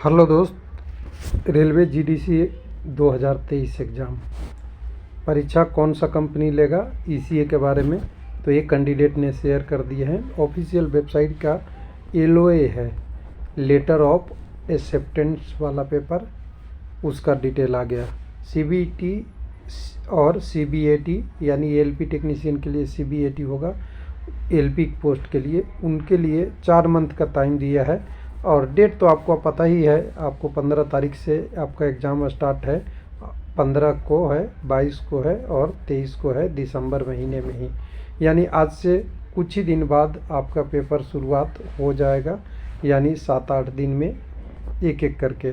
Hello दोस्त, railway GDC 2023 exam परीक्षा कौन सा कंपनी लेगा ईसीए के बारे में तो एक कैंडिडेट ने शेयर कर दिए हैं। ऑफिशियल वेबसाइट का एलओए है, लेटर ऑफ एक्सेप्टेंस वाला पेपर, उसका डिटेल आ गया। सीबीटी और सीबीएटी यानी एलपी टेक्नीशियन के लिए सीबीएटी होगा, एलपी पोस्ट के लिए उनके लिए 4 मंथ का टाइम दिया है। और डेट तो आपको पता ही है, आपको 15 तारीख से आपका एग्ज़ाम स्टार्ट है, 15 को है, 22 को है और 23 को है, दिसंबर महीने में ही। यानी आज से कुछ ही दिन बाद आपका पेपर शुरुआत हो जाएगा, यानी 7-8 दिन में एक एक करके।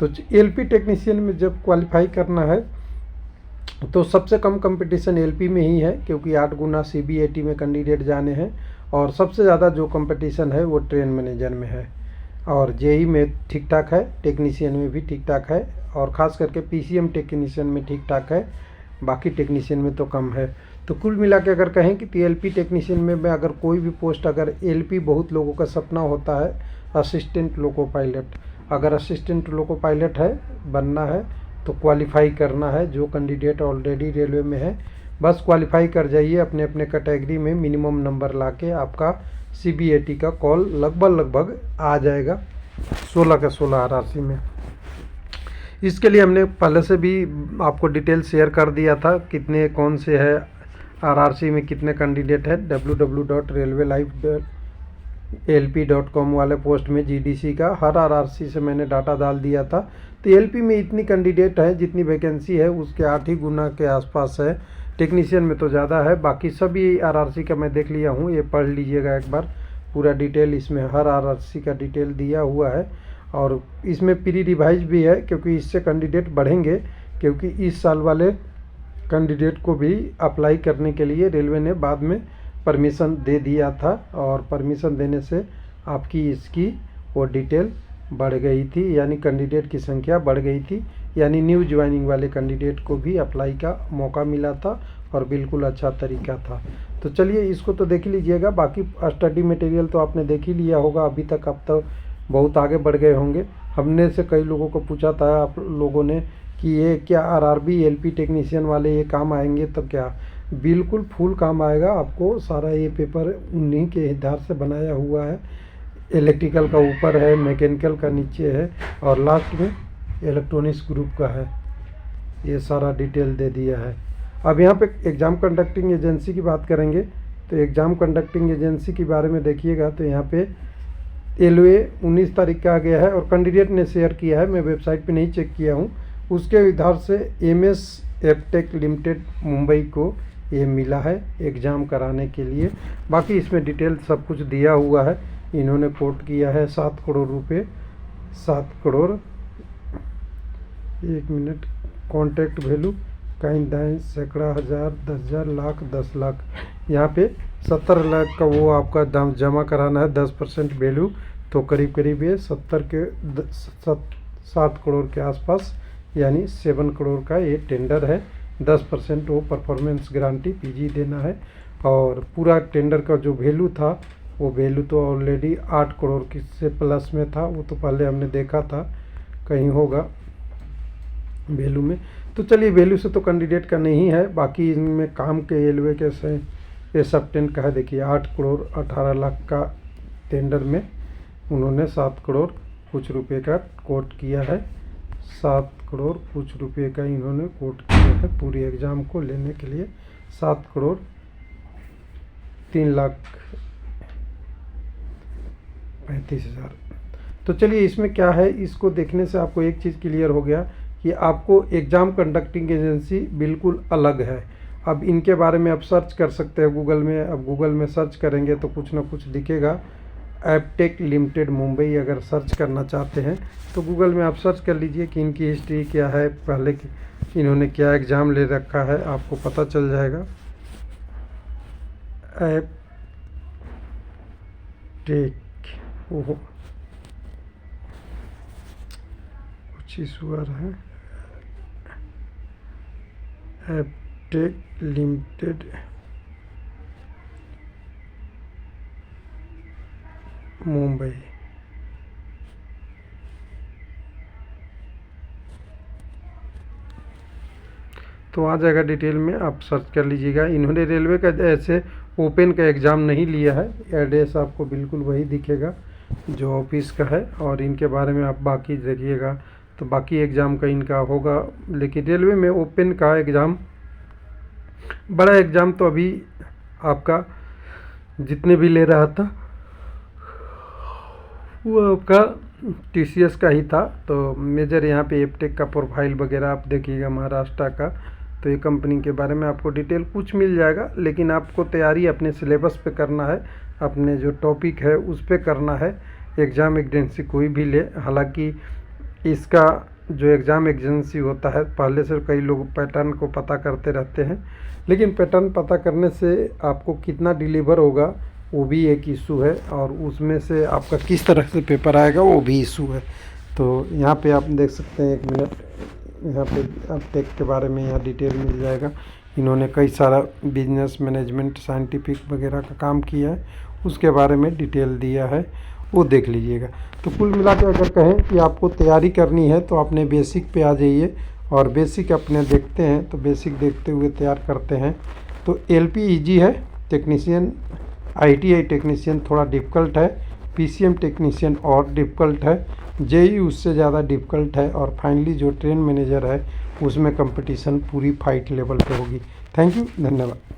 तो एलपी टेक्नीशियन में जब क्वालिफाई करना है तो सबसे कम कंपटीशन एलपी में ही है, क्योंकि 8 गुना सीबीएटी में कैंडिडेट जाने हैं। और सबसे ज़्यादा जो कंपटीशन है वो ट्रेन मैनेजर में है। और जेई में ठीक ठाक है, टेक्नीशियन में भी ठीक ठाक है, और ख़ास करके पीसीएम टेक्नीशियन में ठीक ठाक है, बाकी टेक्नीशियन में तो कम है। तो कुल मिला के अगर कहें कि एलपी टेक्नीशियन में अगर कोई भी पोस्ट, अगर एलपी बहुत लोगों का सपना होता है असिस्टेंट लोको पायलट, अगर असिस्टेंट लोको पायलट है बनना है तो क्वालिफाई करना है। जो कैंडिडेट ऑलरेडी रेलवे में है बस क्वालिफाई कर जाइए, अपने अपने कैटेगरी में मिनिमम नंबर लाके आपका सीबीएटी का कॉल लगभग आ जाएगा 16 का 16 आरआरसी में। इसके लिए हमने पहले से भी आपको डिटेल शेयर कर दिया था, कितने कौन से है आरआरसी में, कितने कैंडिडेट है। www.railwaylife.lp.com वाले पोस्ट में जीडीसी का हर आरआरसी से मैंने डाटा डाल दिया था। तो एलपी में इतनी कैंडिडेट है, जितनी वैकेंसी है उसके 8 ही गुना के आसपास है। टेक्नीशियन में तो ज़्यादा है। बाकी सभी आरआरसी का मैं देख लिया हूँ, ये पढ़ लीजिएगा एक बार पूरा डिटेल, इसमें हर आरआरसी का डिटेल दिया हुआ है। और इसमें प्री रिवाइज भी है, क्योंकि इससे कैंडिडेट बढ़ेंगे, क्योंकि इस साल वाले कैंडिडेट को भी अप्लाई करने के लिए रेलवे ने बाद में परमिशन दे दिया था, और परमिशन देने से आपकी इसकी वो डिटेल बढ़ गई थी, यानी कैंडिडेट की संख्या बढ़ गई थी, यानी न्यू ज्वाइनिंग वाले कैंडिडेट को भी अप्लाई का मौका मिला था, और बिल्कुल अच्छा तरीका था। तो चलिए इसको तो देख लीजिएगा। बाकी स्टडी मटेरियल तो आपने देख ही लिया होगा अभी तक, अब तो बहुत आगे बढ़ गए होंगे। हमने से कई लोगों को पूछा था आप लोगों ने कि ये क्या आरआरबी एलपी टेक्नीशियन वाले ये काम आएंगे, तो क्या बिल्कुल फुल काम आएगा आपको। सारा ये पेपर उन्हीं के आधार से बनाया हुआ है। इलेक्ट्रिकल का ऊपर है, मैकेनिकल का नीचे है, और लास्ट में इलेक्ट्रॉनिक्स ग्रुप का है। ये सारा डिटेल दे दिया है। अब यहाँ पे एग्ज़ाम कंडक्टिंग एजेंसी की बात करेंगे, तो एग्ज़ाम कंडक्टिंग एजेंसी के बारे में देखिएगा तो यहाँ पे एलओए 19 तारीख का आ गया है, और कैंडिडेट ने शेयर किया है, मैं वेबसाइट पे नहीं चेक किया हूँ। उसके इधर से एमएस एफटेक लिमिटेड मुंबई को ये मिला है एग्ज़ाम कराने के लिए। बाकी इसमें डिटेल सब कुछ दिया हुआ है। इन्होंने कोट किया है 7 करोड़ रुपए, 7 करोड़, 1 मिनट, कॉन्ट्रैक्ट वैल्यू कहीं दाएँ, सैकड़ा, हज़ार, 10,000, लाख, 10 लाख, यहाँ पे 70 लाख का वो आपका दाम जमा कराना है, 10% वैल्यू, तो करीब करीब ये 7 करोड़ के आसपास, यानी 7 करोड़ का ये टेंडर है। 10% वो परफॉर्मेंस गारंटी पीजी देना है। और पूरा टेंडर का जो वैल्यू था वो वैल्यू तो ऑलरेडी 8 करोड़ की से प्लस में था, वो तो पहले हमने देखा था कहीं होगा वैल्यू में। तो चलिए वैल्यू से तो कैंडिडेट का नहीं है, बाकी इनमें काम के रेलवे के से ये सब टेंट का है। देखिए 8 करोड़ 18 लाख का टेंडर में उन्होंने 7 करोड़ कुछ रुपए का कोट किया है। 7 करोड़ कुछ रुपए का इन्होंने कोट किया है पूरी एग्ज़ाम को लेने के लिए। 7 करोड़ 3,35,000। तो चलिए इसमें क्या है, इसको देखने से आपको एक चीज़ क्लियर हो गया कि आपको एग्ज़ाम कंडक्टिंग एजेंसी बिल्कुल अलग है। अब इनके बारे में आप सर्च कर सकते हैं गूगल में। अब गूगल में सर्च करेंगे तो कुछ ना कुछ दिखेगा। एफटेक लिमिटेड मुंबई अगर सर्च करना चाहते हैं तो गूगल में आप सर्च कर लीजिए कि इनकी हिस्ट्री क्या है, पहले की इन्होंने क्या एग्ज़ाम ले रखा है, आपको पता चल जाएगा। एफटेक, ओहो कुछ इशू आ रहा है। एफटेक लिमिटेड मुंबई, तो आ जाएगा डिटेल में, आप सर्च कर लीजिएगा। इन्होंने रेलवे का ऐसे ओपन का एग्ज़ाम नहीं लिया है, एड्रेस आपको बिल्कुल वही दिखेगा जो ऑफिस का है, और इनके बारे में आप बाकी देखिएगा तो बाकी एग्ज़ाम का इनका होगा। लेकिन रेलवे में ओपन का एग्ज़ाम, बड़ा एग्ज़ाम तो अभी आपका जितने भी ले रहा था वो आपका TCS का ही था। तो मेजर यहाँ पे एपटेक का प्रोफाइल वगैरह आप देखिएगा महाराष्ट्र का, तो ये कंपनी के बारे में आपको डिटेल कुछ मिल जाएगा। लेकिन आपको तैयारी अपने सिलेबस पे करना है, अपने जो टॉपिक है उस पे करना है। एग्ज़ाम एजेंसी कोई भी ले, हालांकि इसका जो एग्ज़ाम एजेंसी होता है पहले से कई लोग पैटर्न को पता करते रहते हैं, लेकिन पैटर्न पता करने से आपको कितना डिलीवर होगा वो भी एक इशू है, और उसमें से आपका किस तरह से पेपर आएगा वो भी इशू है। तो यहाँ पे आप देख सकते हैं, 1 मिनट, यहाँ पे आप टेक के बारे में यहाँ डिटेल मिल जाएगा। इन्होंने कई सारा बिजनेस मैनेजमेंट साइंटिफिक वगैरह का काम किया है, उसके बारे में डिटेल दिया है, वो देख लीजिएगा। तो कुल मिला के अगर कहें कि आपको तैयारी करनी है तो अपने बेसिक पे आ जाइए, और बेसिक अपने देखते हैं तो बेसिक देखते हुए तैयार करते हैं। तो LP ईजी है, टेक्नीशियन ITI टेक्नीशियन थोड़ा डिफ़िकल्ट है, PCM टेक्नीशियन और डिफ़िकल्ट है, JEE उससे ज़्यादा डिफ़िकल्ट है, और फाइनली जो ट्रेन मैनेजर है उसमें कंपटीशन पूरी फाइट लेवल पे होगी। थैंक यू, धन्यवाद।